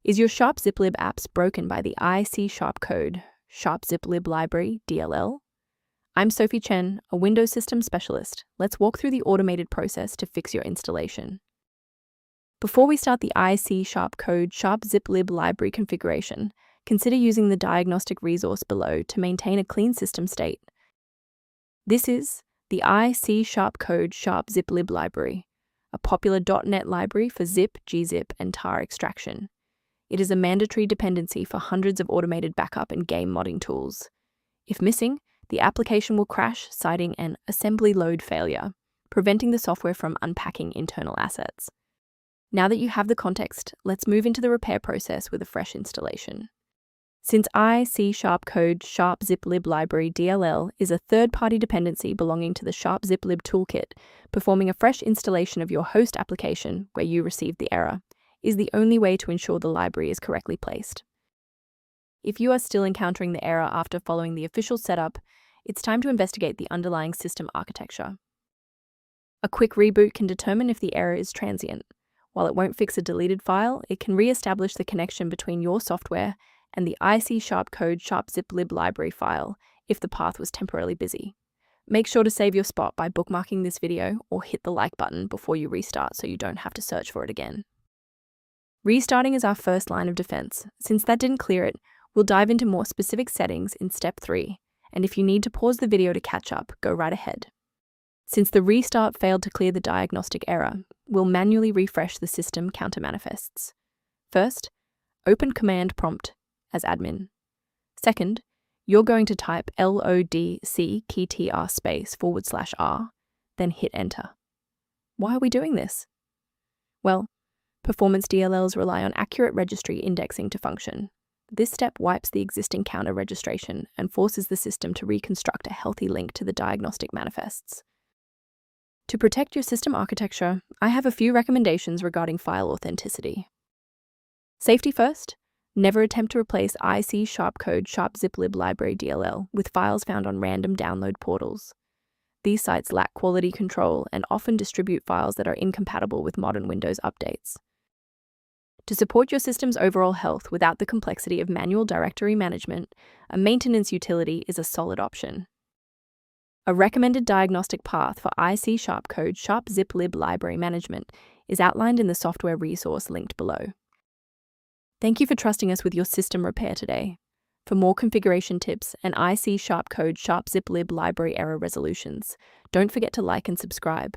Is your Sharpziplib apps broken by the Icsharpcode.Sharpziplib Library DLL? I'm Sophie Chen, a Windows System Specialist. Let's walk through the automated process to fix your installation. Before we start the Icsharpcode.Sharpziplib library configuration, consider using the diagnostic resource below to maintain a clean system state. This is the Icsharpcode.Sharpziplib library, a popular .NET library for zip, gzip, and tar extraction. It is a mandatory dependency for hundreds of automated backup and game modding tools. If missing, the application will crash, citing an assembly load failure, preventing the software from unpacking internal assets. Now that you have the context, let's move into the repair process with a fresh installation. Since Icsharpcode.Sharpziplib library DLL is a third-party dependency belonging to the Sharpziplib toolkit, performing a fresh installation of your host application where you received the error is the only way to ensure the library is correctly placed. If you are still encountering the error after following the official setup, it's time to investigate the underlying system architecture. A quick reboot can determine if the error is transient. While it won't fix a deleted file, it can re-establish the connection between your software and the Icsharpcode.Sharpziplib library file if the path was temporarily busy. Make sure to save your spot by bookmarking this video or hit the like button before you restart so you don't have to search for it again. Restarting is our first line of defense. Since that didn't clear it, we'll dive into more specific settings in step 3, and if you need to pause the video to catch up, go right ahead. Since the restart failed to clear the diagnostic error, we'll manually refresh the system counter manifests. First, open command prompt as admin. Second, you're going to type lodc_r, then hit enter. Why are we doing this? Well, performance DLLs rely on accurate registry indexing to function. This step wipes the existing counter registration and forces the system to reconstruct a healthy link to the diagnostic manifests. To protect your system architecture, I have a few recommendations regarding file authenticity. Safety first. Never attempt to replace Icsharpcode.Sharpziplib library DLL with files found on random download portals. These sites lack quality control and often distribute files that are incompatible with modern Windows updates. To support your system's overall health without the complexity of manual directory management, a maintenance utility is a solid option. A recommended diagnostic path for Icsharpcode.Sharpziplib library management is outlined in the software resource linked below. Thank you for trusting us with your system repair today. For more configuration tips and Icsharpcode.Sharpziplib library error resolutions, don't forget to like and subscribe.